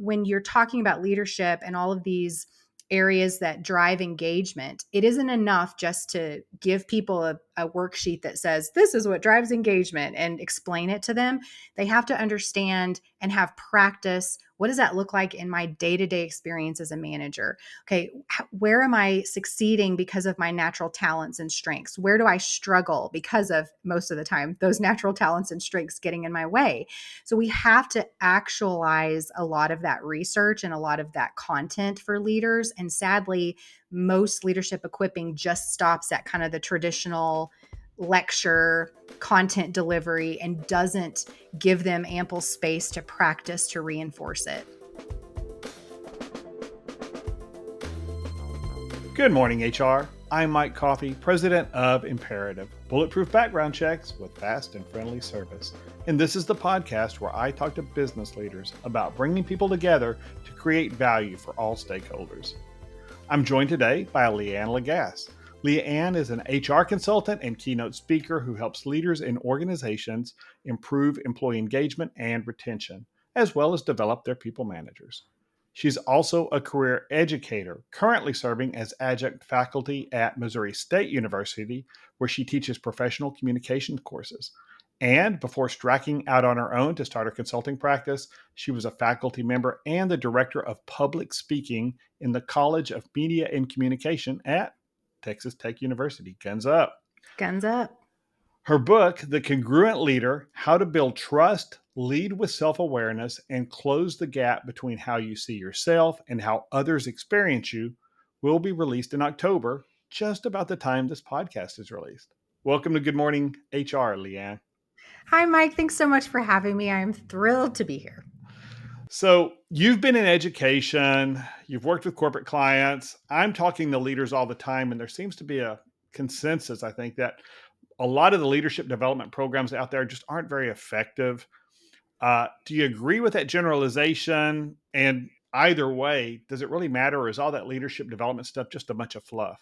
when you're talking about leadership and all of these areas that drive engagement, it isn't enough just to give people a worksheet that says, this is what drives engagement and explain it to them. They have to understand and have practice. What does that look like in my day-to-day experience as a manager? Okay, where am I succeeding because of my natural talents and strengths? Where do I struggle because of, most of the time, those natural talents and strengths getting in my way? So we have to actualize a lot of that research and a lot of that content for leaders. And sadly, most leadership equipping just stops at kind of the traditional lecture content delivery and doesn't give them ample space to practice to reinforce it. Good morning, HR. I'm Mike Coffey, president of Imperative, bulletproof background checks with fast and friendly service. And this is the podcast where I talk to business leaders about bringing people together to create value for all stakeholders. I'm joined today by LeAnne Lagasse. LeAnne is an HR consultant and keynote speaker who helps leaders in organizations improve employee engagement and retention, as well as develop their people managers. She's also a career educator, currently serving as adjunct faculty at Missouri State University, where she teaches professional communication courses. And before striking out on her own to start her consulting practice, she was a faculty member and the director of public speaking in the College of Media and Communication at Texas Tech University. Guns up. Guns up. Her book, The Congruent Leader: How to Build Trust, Lead with Self-Awareness, and Close the Gap Between How You See Yourself and How Others Experience You, will be released in October, just about the time this podcast is released. Welcome to Good Morning HR, LeAnne. Hi, Mike. Thanks so much for having me. I'm thrilled to be here. So you've been in education, you've worked with corporate clients. I'm talking to leaders all the time, and there seems to be a consensus, I think, that a lot of the leadership development programs out there just aren't very effective. Do you agree with that generalization? And either way, does it really matter, or is all that leadership development stuff just a bunch of fluff?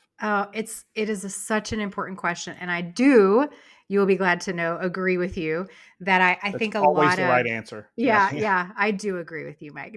It is such an important question. And I do, you will be glad to know, agree with you that I That's think a always lot the of, right answer. yeah, I do agree with you, Mike.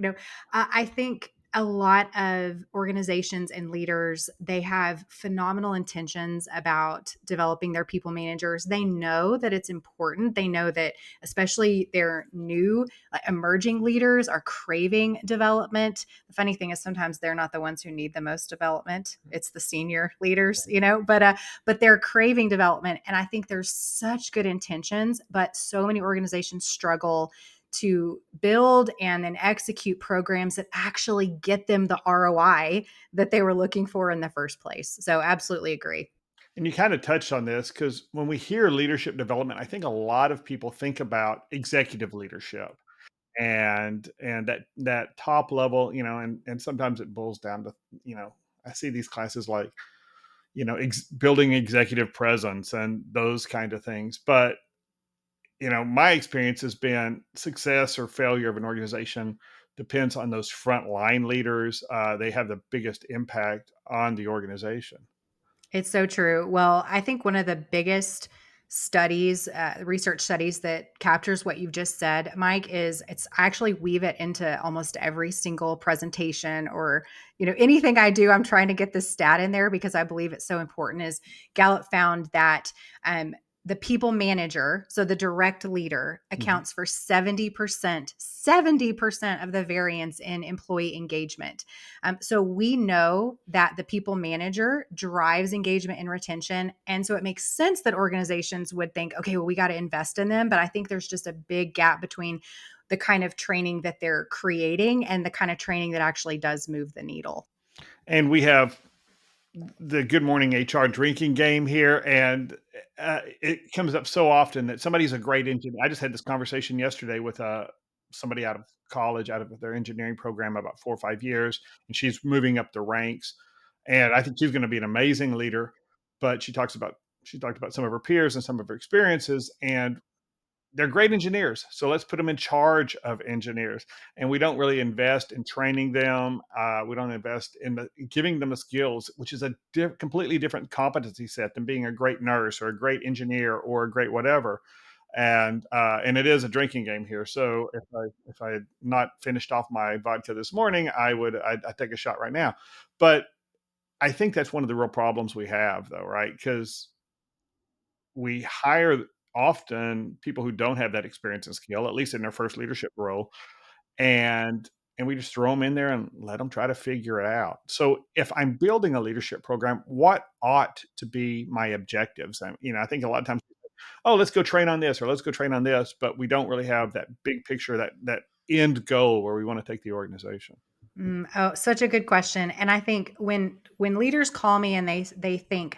I think a lot of organizations and leaders, they have phenomenal intentions about developing their people managers. They know that it's important. They know that especially their new emerging leaders are craving development. The funny thing is sometimes they're not the ones who need the most development. It's the senior leaders, but they're craving development. And I think there's such good intentions, but so many organizations struggle to build and then execute programs that actually get them the ROI that they were looking for in the first place. So absolutely agree. And you kind of touched on this, because when we hear leadership development, I think a lot of people think about executive leadership and that top level, and sometimes it boils down to, I see these classes like, building executive presence and those kind of things. But my experience has been success or failure of an organization depends on those frontline leaders. They have the biggest impact on the organization. It's so true. Well, I think one of the biggest studies, research studies that captures what you've just said, Mike, is I actually weave it into almost every single presentation or, anything I do. I'm trying to get this stat in there because I believe it's so important. Is Gallup found that the people manager, so the direct leader, accounts for 70% of the variance in employee engagement. So we know that the people manager drives engagement and retention. And so it makes sense that organizations would think, okay, well, we got to invest in them. But I think there's just a big gap between the kind of training that they're creating and the kind of training that actually does move the needle. And we have the Good Morning HR drinking game here, and it comes up so often that somebody's a great engineer. I just had this conversation yesterday with somebody out of college, out of their engineering program, about 4 or 5 years, and she's moving up the ranks. And I think she's going to be an amazing leader. But she talked about some of her peers and some of her experiences, and they're great engineers. So let's put them in charge of engineers. And we don't really invest in training them. We don't invest in giving them the skills, which is a completely different competency set than being a great nurse or a great engineer or a great whatever. and it is a drinking game here. So if I had not finished off my vodka this morning, I'd take a shot right now. But I think that's one of the real problems we have, though, right? Because we hire often people who don't have that experience and skill, at least in their first leadership role, and we just throw them in there and let them try to figure it out. So if I'm building a leadership program, what ought to be my objectives? I think a lot of times, oh, let's go train on this or let's go train on this, but we don't really have that big picture, that end goal where we want to take the organization. Oh, such a good question. And I think when leaders call me and they think,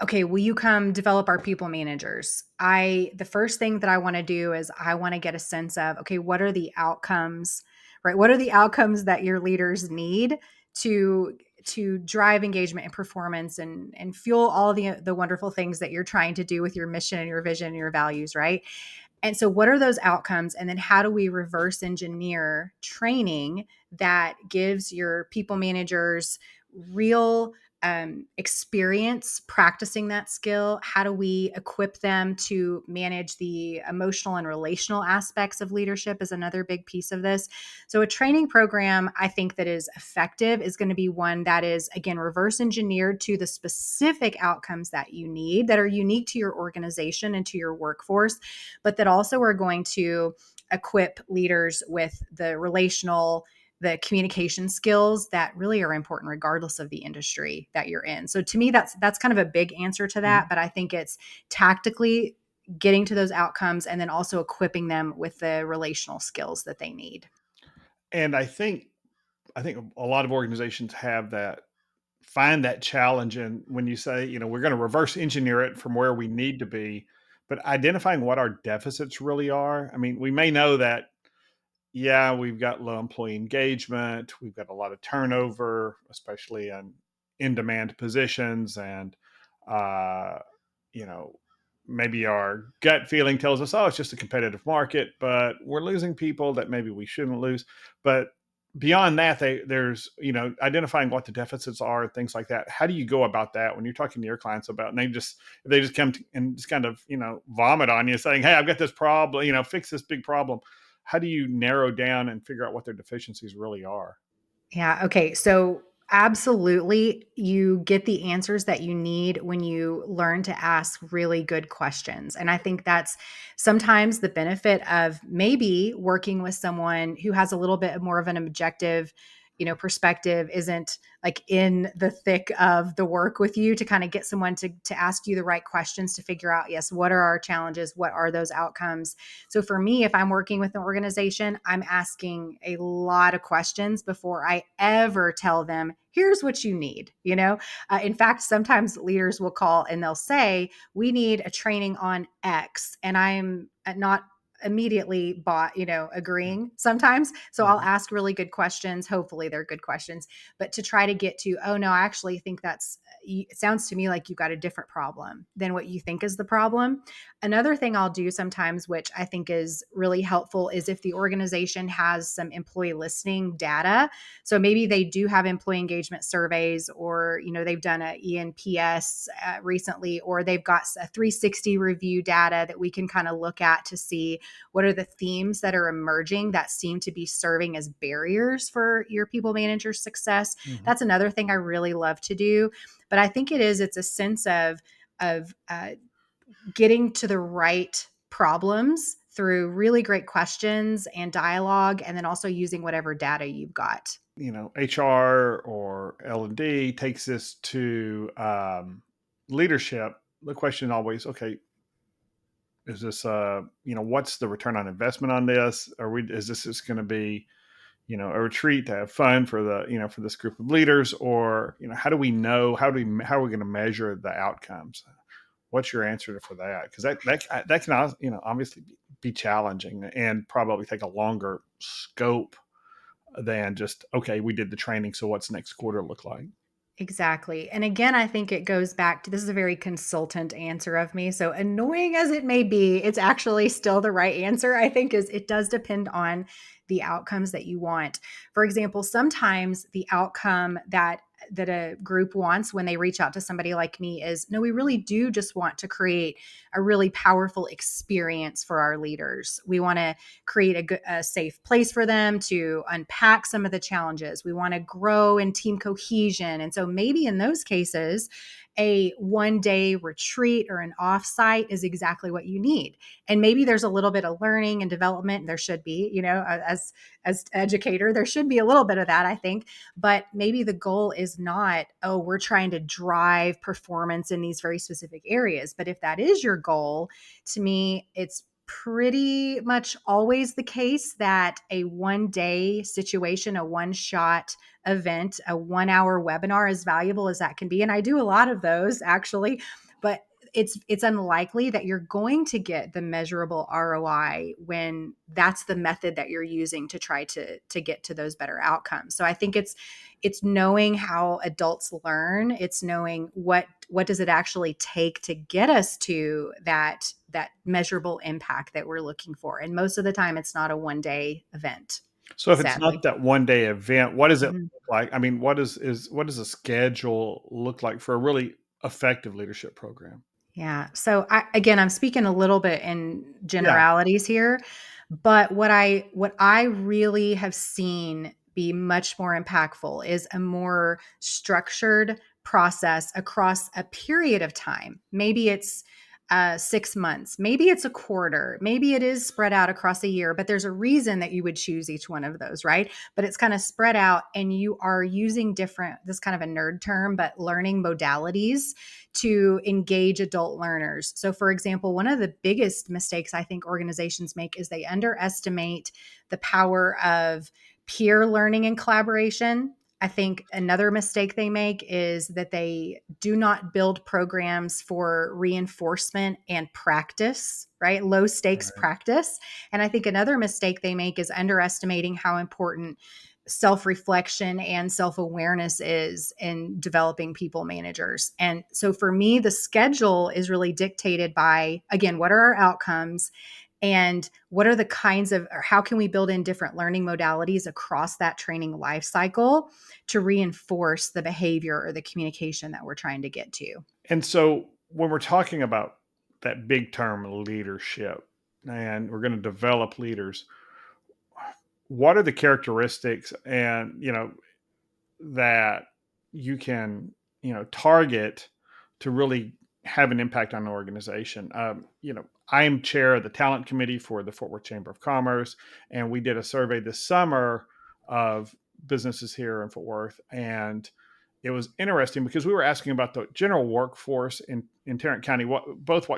okay, will you come develop our people managers? The first thing that I want to do is I want to get a sense of, okay, what are the outcomes, right? What are the outcomes that your leaders need to drive engagement and performance and fuel all the wonderful things that you're trying to do with your mission and your vision and your values, right? And so, what are those outcomes? And then, how do we reverse engineer training that gives your people managers real experience practicing that skill? How do we equip them to manage the emotional and relational aspects of leadership? Is another big piece of this. So, a training program I think that is effective is going to be one that is, again, reverse engineered to the specific outcomes that you need that are unique to your organization and to your workforce, but that also are going to equip leaders with the communication skills that really are important regardless of the industry that you're in. So to me, that's kind of a big answer to that, Mhm. but I think it's tactically getting to those outcomes and then also equipping them with the relational skills that they need. And I think a lot of organizations have that, find that challenge. And when you say, we're going to reverse engineer it from where we need to be, but identifying what our deficits really are. I mean, we may know that, yeah, we've got low employee engagement, we've got a lot of turnover, especially in demand positions, and uh, you know, maybe our gut feeling tells us, oh, it's just a competitive market, but we're losing people that maybe we shouldn't lose. But beyond that, there's identifying what the deficits are, things like that. How do you go about that when you're talking to your clients about, and if they just come and just kind of vomit on you, saying, hey, I've got this problem, fix this big problem. How do you narrow down and figure out what their deficiencies really are? Yeah. Okay. So, absolutely, you get the answers that you need when you learn to ask really good questions. And I think that's sometimes the benefit of maybe working with someone who has a little bit more of an objective, perspective, isn't like in the thick of the work with you, to kind of get someone to ask you the right questions to figure out, yes, what are our challenges? What are those outcomes? So for me, if I'm working with an organization, I'm asking a lot of questions before I ever tell them, here's what you need. In fact, sometimes leaders will call and they'll say, we need a training on X. And I'm not immediately agreeing sometimes. So I'll Mhm. ask really good questions. Hopefully they're good questions, but to try to get to, oh no, I actually think it sounds to me like you've got a different problem than what you think is the problem. Another thing I'll do sometimes, which I think is really helpful, is if the organization has some employee listening data. So maybe they do have employee engagement surveys, or they've done a ENPS recently, or they've got a 360 review data that we can kind of look at to see what are the themes that are emerging that seem to be serving as barriers for your people manager success. Mhm. That's another thing I really love to do. But I think it's a sense of getting to the right problems through really great questions and dialogue, and then also using whatever data you've got. HR or L&D takes this to leadership. The question always, okay, is this what's the return on investment on this? Is this just going to be a retreat to have fun for for this group of leaders, or how do we know, how are we going to measure the outcomes? What's your answer for that? Because that can obviously be challenging and probably take a longer scope than just, okay, we did the training, so what's next quarter look like? Exactly. And again, I think it goes back to, this is a very consultant answer of me. So annoying as it may be, it's actually still the right answer. I think is it does depend on the outcomes that you want. For example, sometimes the outcome that a group wants when they reach out to somebody like me is, no, we really do just want to create a really powerful experience for our leaders. We want to create a safe place for them to unpack some of the challenges. We want to grow in team cohesion. And so maybe in those cases, a 1 day retreat or an offsite is exactly what you need. And maybe there's a little bit of learning and development. And there should be, as educator, there should be a little bit of that, I think. But maybe the goal is not, oh, we're trying to drive performance in these very specific areas. But if that is your goal, to me, it's pretty much always the case that a 1 day situation, a one shot event, a 1 hour webinar, as valuable as that can be. And I do a lot of those actually, but it's unlikely that you're going to get the measurable ROI when that's the method that you're using to try to get to those better outcomes. So I think it's knowing how adults learn. It's knowing what does it actually take to get us to that measurable impact that we're looking for. And most of the time, it's not a 1 day event, So if it's not sadly. that 1 day event, what does it Mhm. look like? I mean, what does a schedule look like for a really effective leadership program? Yeah. So again, I'm speaking a little bit in Yeah. generalities here, but what I really have seen be much more impactful is a more structured process across a period of time. Maybe it's 6 months, maybe it's a quarter, maybe it is spread out across a year, but there's a reason that you would choose each one of those, right? But it's kind of spread out and you are using different, this kind of a nerd term, but learning modalities to engage adult learners. So, for example, one of the biggest mistakes I think organizations make is they underestimate the power of peer learning and collaboration. I think another mistake they make is that they do not build programs for reinforcement and practice, right? Low stakes Right. practice. And I think another mistake they make is underestimating how important self reflection and self awareness is in developing people managers. And so for me, the schedule is really dictated by, again, what are our outcomes? And what are the kinds of, or how can we build in different learning modalities across that training life cycle to reinforce the behavior or the communication that we're trying to get to? And so when we're talking about that big term leadership and we're going to develop leaders, what are the characteristics and, that you can, target to really have an impact on an organization? I am chair of the talent committee for the Fort Worth Chamber of Commerce, and we did a survey this summer of businesses here in Fort Worth, and it was interesting because we were asking about the general workforce in Tarrant County, what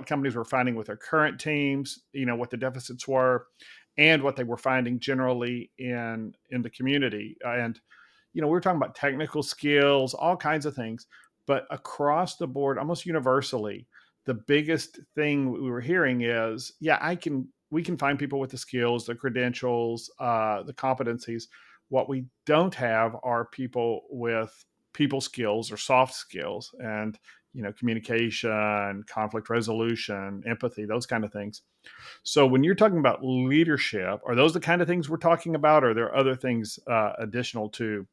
companies were finding with their current teams, what the deficits were, and what they were finding generally in the community. And we were talking about technical skills, all kinds of things, but across the board, almost universally, the biggest thing we were hearing is, yeah, we can find people with the skills, the credentials, the competencies. What we don't have are people with people skills or soft skills and, communication, conflict resolution, empathy, those kind of things. So when you're talking about leadership, are those the kind of things we're talking about? Or are there other things additional to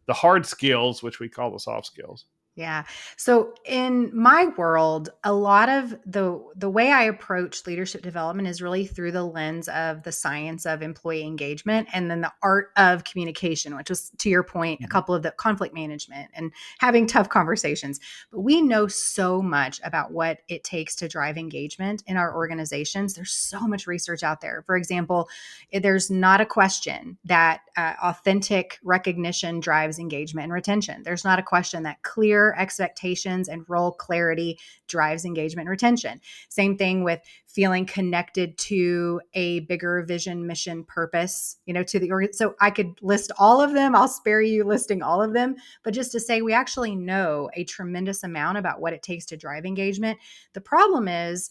the hard skills, which we call the soft skills? Yeah. So in my world, a lot of the way I approach leadership development is really through the lens of the science of employee engagement and then the art of communication, which was, to your point, a Mhm. couple of the conflict management and having tough conversations. But we know so much about what it takes to drive engagement in our organizations. There's so much research out there. For example, there's not a question that authentic recognition drives engagement and retention. There's not a question that clear expectations and role clarity drives engagement and retention. Same thing with feeling connected to a bigger vision, mission, purpose, to the organ. So I could list all of them. I'll spare you listing all of them, but just to say we actually know a tremendous amount about what it takes to drive engagement. The problem is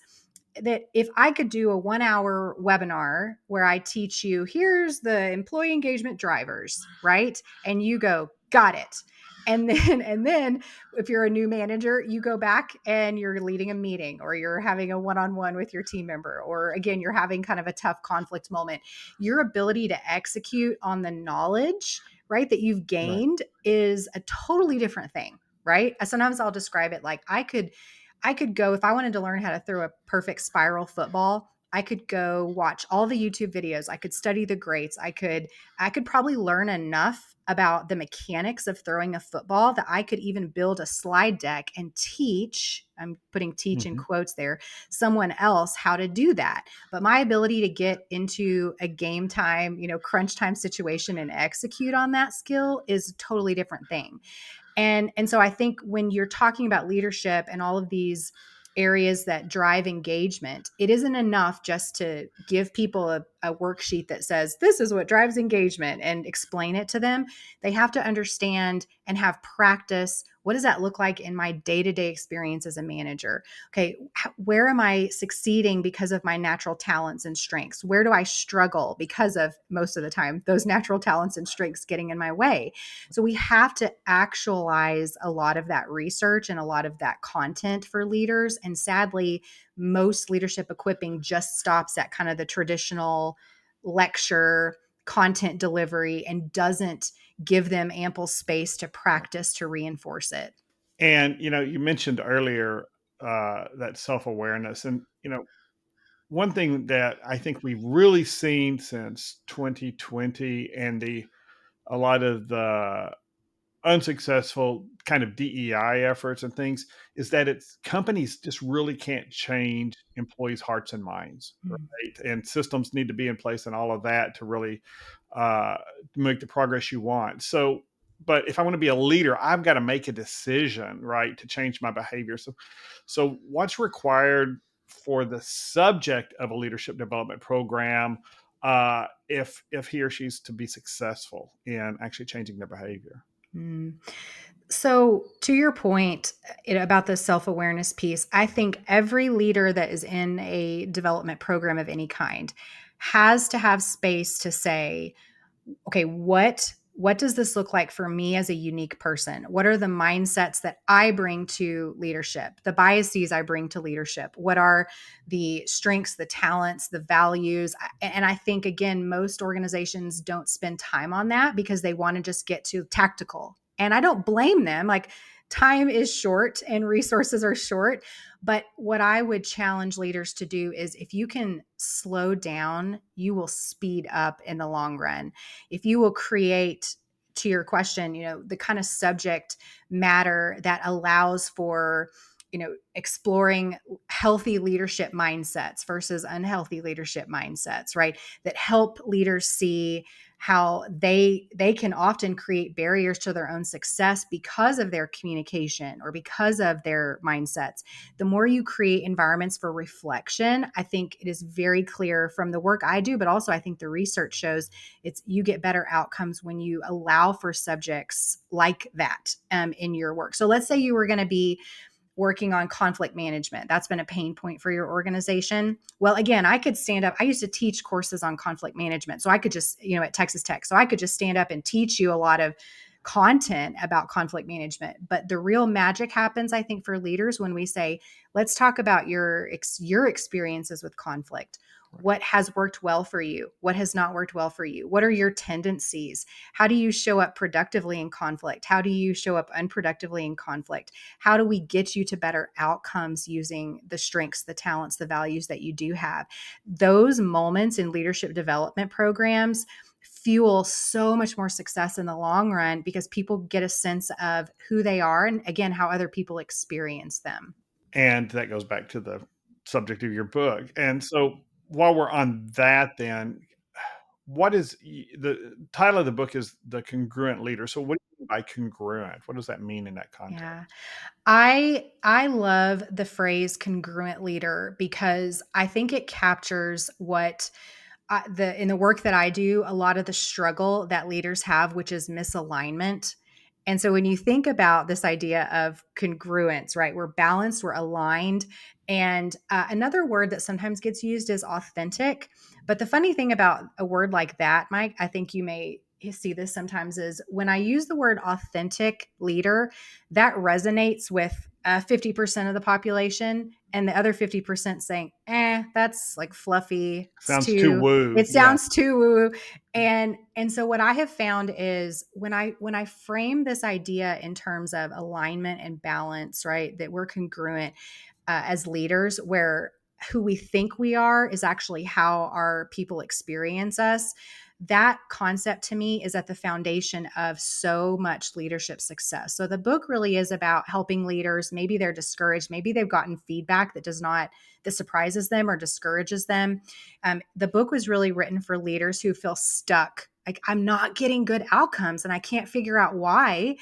that if I could do a 1 hour webinar where I teach you, here's the employee engagement drivers, right? And you go, got it. And then if you're a new manager, you go back and you're leading a meeting or you're having a one-on-one with your team member, or again, you're having kind of a tough conflict moment. Your ability to execute on the knowledge, right, that you've Right. gained is a totally different thing, right? Sometimes I'll describe it like I could go if I wanted to learn how to throw a perfect spiral football. I could go watch all the YouTube videos. I could study the greats. I could probably learn enough about the mechanics of throwing a football that I could even build a slide deck and teach, I'm putting teach in Hmm. quotes there, someone else how to do that. But my ability to get into a game time, crunch time situation and execute on that skill is a totally different thing. And so I think when you're talking about leadership and all of these areas that drive engagement, it isn't enough just to give people a worksheet that says this is what drives engagement and explain it to them. They have to understand and have practice. What does that look like in my day-to-day experience as a manager? Okay, where am I succeeding because of my natural talents and strengths? Where do I struggle because of, most of the time, those natural talents and strengths getting in my way? So we have to actualize a lot of that research and a lot of that content for leaders. And sadly, most leadership equipping just stops at kind of the traditional lecture content delivery and doesn't give them ample space to practice to reinforce it. And you mentioned earlier that self awareness, and one thing that I think we've really seen since 2020 and the a lot of the unsuccessful kind of DEI efforts and things is that it's companies just really can't change employees' hearts and minds, Mm. right? And systems need to be in place and all of that to really uh, make the progress you want. So, but if I want to be a leader, I've got to make a decision, right, to change my behavior. So what's required for the subject of a leadership development program if he or she's to be successful in actually changing their behavior? Mm. So, to your point about the self awareness piece, I think every leader that is in a development program of any kind has to have space to say, okay, what does this look like for me as a unique person? What are the mindsets that I bring to leadership? The biases I bring to leadership? What are the strengths, the talents, the values? And I think again, most organizations don't spend time on that because they want to just get to tactical. And I don't blame them. Like, time is short and resources are short. But what I would challenge leaders to do is if you can slow down, you will speed up in the long run. If you will create, to your question, the kind of subject matter that allows for exploring healthy leadership mindsets versus unhealthy leadership mindsets, right, that help leaders see how they can often create barriers to their own success because of their communication or because of their mindsets. The more you create environments for reflection, I think it is very clear from the work I do, but also I think the research shows you get better outcomes when you allow for subjects like that in your work. So let's say you were going to be working on conflict management. That's been a pain point for your organization. Well, again, I could stand up. I used to teach courses on conflict management. So I could just, at Texas Tech. So I could just stand up and teach you a lot of content about conflict management. But the real magic happens, I think, for leaders when we say, let's talk about your experiences with conflict. What has worked well for you? What has not worked well for you? What are your tendencies? How do you show up productively in conflict? How do you show up unproductively in conflict? How do we get you to better outcomes using the strengths, the talents, the values that you do have? Those moments in leadership development programs fuel so much more success in the long run because people get a sense of who they are and, again, how other people experience them. And that goes back to the subject of your book. And so while we're on that, then what is the title of the book is The Congruent Leader. So what do you mean by congruent? What does that mean in that context? Yeah. I love the phrase congruent leader because I think it captures what in the work that I do, a lot of the struggle that leaders have, which is misalignment. And so when you think about this idea of congruence, right, we're balanced, we're aligned. And another word that sometimes gets used is authentic. But the funny thing about a word like that, Mike, I think you may see this sometimes, is when I use the word authentic leader, that resonates with 50% of the population and the other 50% saying, that's like fluffy. Sounds too woo. It Yeah. sounds too woo. And so what I have found is when I frame this idea in terms of alignment and balance, right, that we're congruent as leaders, where who we think we are is actually how our people experience us. That concept to me is at the foundation of so much leadership success. So the book really is about helping leaders. Maybe they're discouraged. Maybe they've gotten feedback that surprises them or discourages them. The book was really written for leaders who feel stuck. Like, I'm not getting good outcomes and I can't figure out why.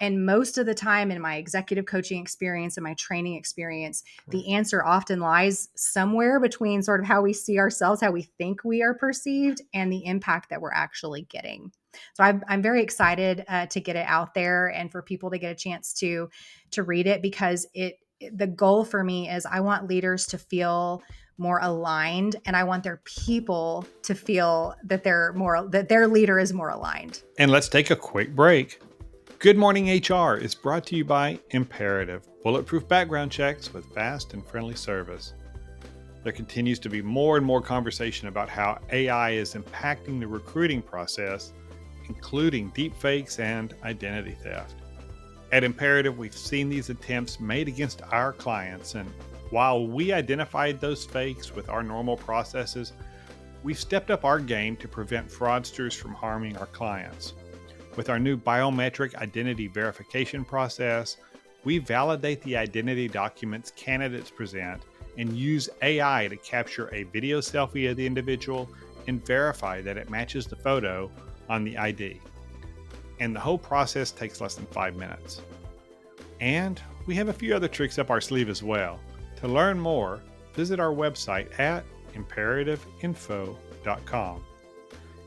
And most of the time in my executive coaching experience and my training experience, the answer often lies somewhere between sort of how we see ourselves, how we think we are perceived, and the impact that we're actually getting. So I'm very excited to get it out there and for people to get a chance to read it, because the goal for me is I want leaders to feel more aligned, and I want their people to feel that that their leader is more aligned. And let's take a quick break. Good Morning HR is brought to you by Imperative, bulletproof background checks with fast and friendly service. There continues to be more and more conversation about how AI is impacting the recruiting process, including deepfakes and identity theft. At Imperative, we've seen these attempts made against our clients, and while we identified those fakes with our normal processes, we've stepped up our game to prevent fraudsters from harming our clients. With our new biometric identity verification process, we validate the identity documents candidates present and use AI to capture a video selfie of the individual and verify that it matches the photo on the ID. And the whole process takes less than 5 minutes. And we have a few other tricks up our sleeve as well. To learn more, visit our website at imperativeinfo.com.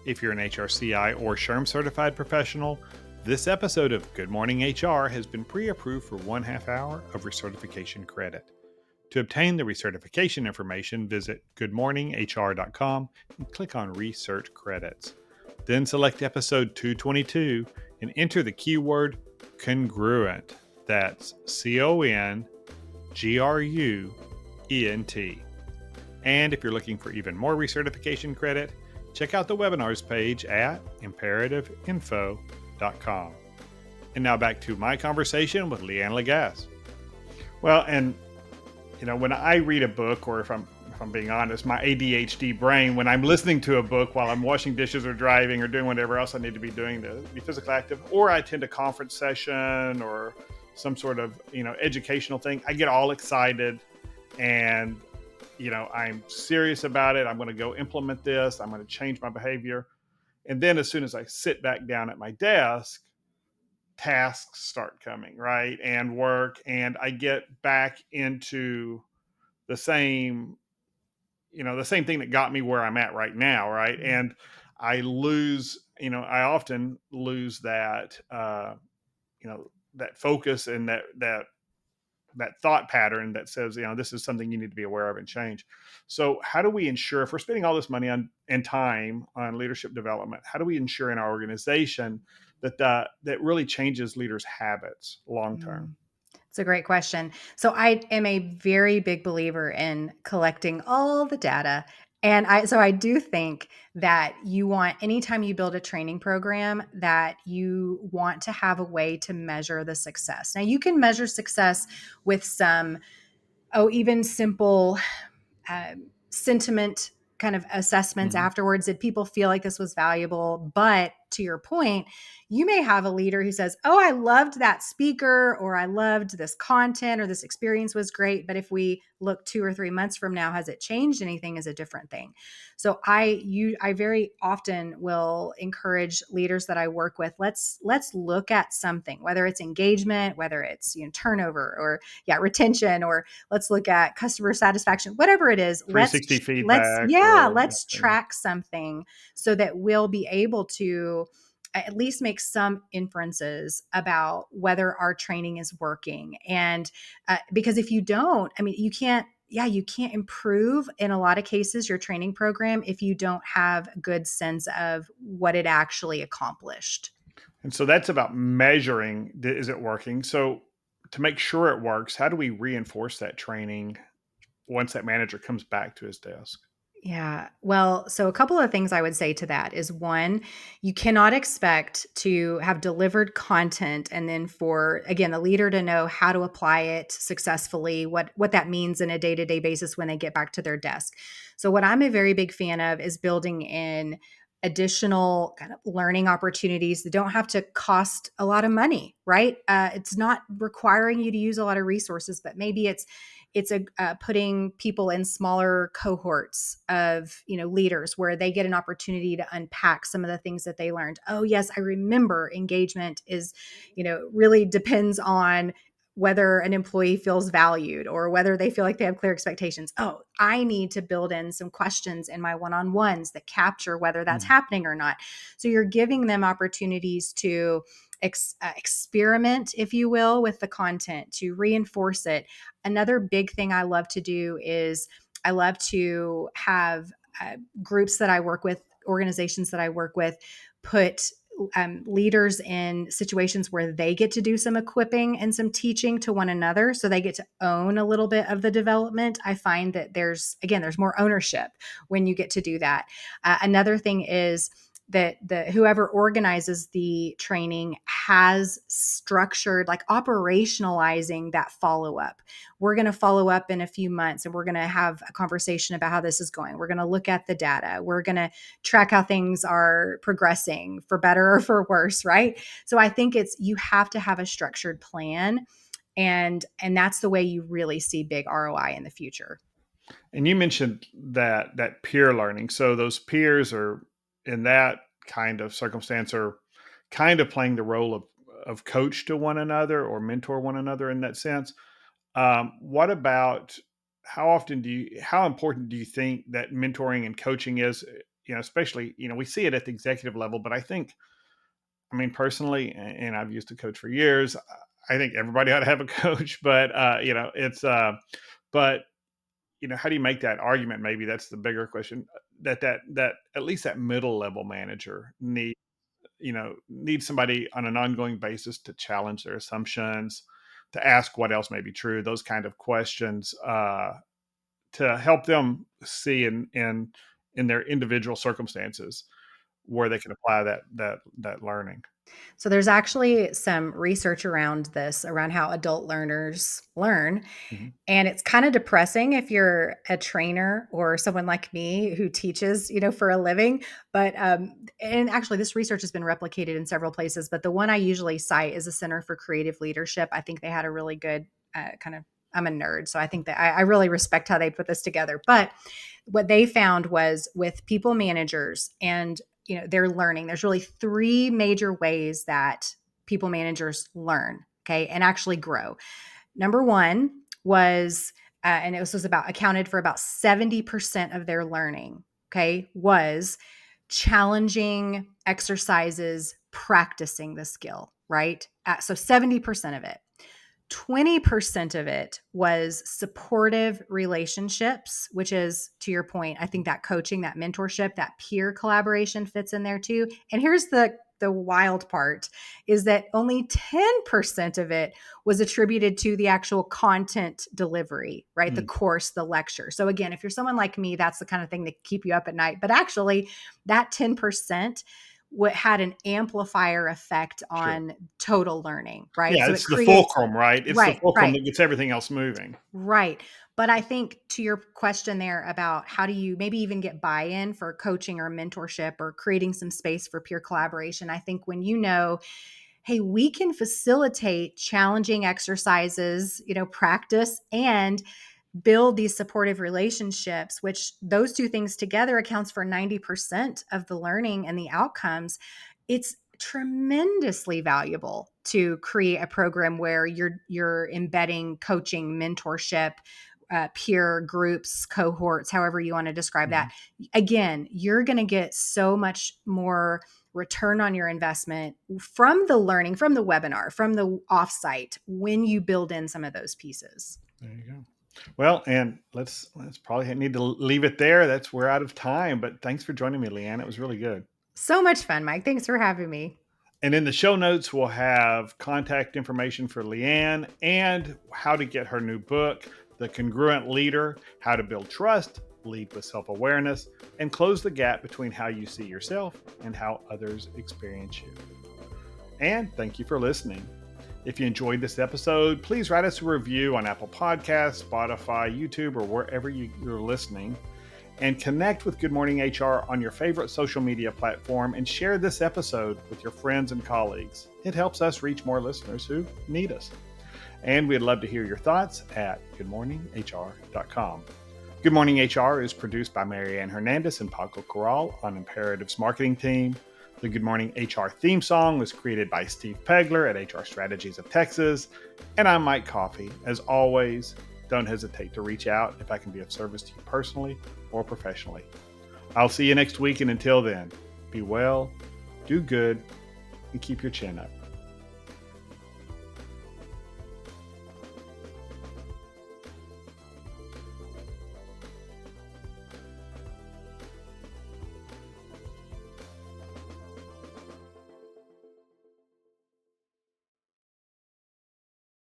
If you're an HRCI or SHRM certified professional, this episode of Good Morning HR has been pre-approved for 1/2 hour of recertification credit. To obtain the recertification information, visit goodmorninghr.com and click on Research Credits. Then select episode 222 and enter the keyword Congruent. That's CONGRUENT. And if you're looking for even more recertification credit, check out the webinars page at imperativeinfo.com. And now back to my conversation with LeAnne Lagasse. Well, and when I read a book, or if I'm being honest, my ADHD brain, when I'm listening to a book while I'm washing dishes or driving or doing whatever else I need to be doing to be physically active, or I attend a conference session or some sort of educational thing, I get all excited and I'm serious about it. I'm going to go implement this. I'm going to change my behavior. And then as soon as I sit back down at my desk, tasks start coming, right? And work. And I get back into the same thing that got me where I'm at right now, right? And I often lose that, that focus and that thought pattern that says, this is something you need to be aware of and change. So how do we ensure, if we're spending all this money on and time on leadership development, how do we ensure in our organization that really changes leaders' habits long term? It's a great question. So I am a very big believer in collecting all the data. And I do think that anytime you build a training program, that you want to have a way to measure the success. Now, you can measure success with even simple sentiment kind of assessments afterwards. Did people feel like this was valuable? But to your point, you may have a leader who says, oh, I loved that speaker, or I loved this content, or this experience was great. But if we look 2 or 3 months from now, has it changed anything, is a different thing. So I very often will encourage leaders that I work with, let's look at something, whether it's engagement, whether it's turnover, or retention, or let's look at customer satisfaction, whatever it is. 360 feedback. Let's track something so that we'll be able to at least make some inferences about whether our training is working. And because if you don't, you can't improve in a lot of cases your training program if you don't have a good sense of what it actually accomplished. And so that's about measuring, is it working? So to make sure it works, how do we reinforce that training once that manager comes back to his desk? Yeah. Well, so a couple of things I would say to that is one, you cannot expect to have delivered content and then for again the leader to know how to apply it successfully, what that means in a day-to-day basis when they get back to their desk. So what I'm a very big fan of is building in additional kind of learning opportunities that don't have to cost a lot of money, right? It's not requiring you to use a lot of resources, but maybe it's a putting people in smaller cohorts of leaders where they get an opportunity to unpack some of the things that they learned. Oh yes, I remember engagement is really depends on whether an employee feels valued or whether they feel like they have clear expectations. Oh, I need to build in some questions in my one-on-ones that capture whether that's Mhm. happening or not. So you're giving them opportunities to experiment, if you will, with the content, to reinforce it. Another big thing I love to do is I love to have groups that I work with, organizations that I work with, put leaders in situations where they get to do some equipping and some teaching to one another. So they get to own a little bit of the development. I find that there's more ownership when you get to do that. Another thing is that the whoever organizes the training has structured, like operationalizing that follow up. We're going to follow up in a few months and we're going to have a conversation about how this is going. We're going to look at the data. We're going to track how things are progressing for better or for worse, right? So I think you have to have a structured plan, and that's the way you really see big ROI in the future. And you mentioned that peer learning. So those peers are in that kind of circumstance are kind of playing the role of coach to one another or mentor one another in that sense. What about how important do you think that mentoring and coaching is? Especially we see it at the executive level, but I mean personally, and I've used a coach for years. I think everybody ought to have a coach, but but how do you make that argument? Maybe that's the bigger question. That at least that middle level manager needs somebody on an ongoing basis to challenge their assumptions, to ask what else may be true, those kind of questions, to help them see in their individual circumstances where they can apply that learning. So there's actually some research around this, around how adult learners learn. Mhm. And it's kind of depressing if you're a trainer or someone like me who teaches, for a living. But, and actually, this research has been replicated in several places. But the one I usually cite is the Center for Creative Leadership. I think they had a really good kind of, I'm a nerd. So I think that I really respect how they put this together. But what they found was with people managers and, they're learning, there's really three major ways that people managers learn, okay, and actually grow. Number one was, and it was about accounted for about 70% of their learning, okay, was challenging exercises, practicing the skill, right? So 70% of it. 20% of it was supportive relationships, which is, to your point, I think that coaching, that mentorship, that peer collaboration fits in there too. And here's the wild part is that only 10% of it was attributed to the actual content delivery, right? The Mm, course, the lecture. So again, if you're someone like me, that's the kind of thing that keep you up at night. But actually, that 10% what had an amplifier effect sure. on total learning, right? Yeah, So it it's the creates fulcrum, right? It's the right, fulcrum right, that gets everything else moving. right. But I think to your question there about how do you maybe even get buy-in for coaching or mentorship or creating some space for peer collaboration, I think when hey, we can facilitate challenging exercises, practice and build these supportive relationships, which those two things together accounts for 90% of the learning and the outcomes. It's tremendously valuable to create a program where you're embedding coaching, mentorship, peer groups, cohorts, however you want to describe Mhm. that. Again, you're going to get so much more return on your investment from the learning, from the webinar, from the offsite when you build in some of those pieces. There you go. Well, and let's probably need to leave it there. We're out of time, but thanks for joining me, LeAnne. It was really good. So much fun, Mike. Thanks for having me. And in the show notes, we'll have contact information for LeAnne and how to get her new book, The Congruent Leader: How to Build Trust, Lead with Self-Awareness, and Close the Gap Between How You See Yourself and How Others Experience You. And thank you for listening. If you enjoyed this episode, please write us a review on Apple Podcasts, Spotify, YouTube, or wherever you're listening. And connect with Good Morning HR on your favorite social media platform and share this episode with your friends and colleagues. It helps us reach more listeners who need us. And we'd love to hear your thoughts at goodmorninghr.com. Good Morning HR is produced by Marianne Hernandez and Paco Corral on Imperative's marketing team. The Good Morning HR theme song was created by Steve Pegler at HR Strategies of Texas. And I'm Mike Coffey. As always, don't hesitate to reach out if I can be of service to you personally or professionally. I'll see you next week, and until then, be well, do good, and keep your chin up.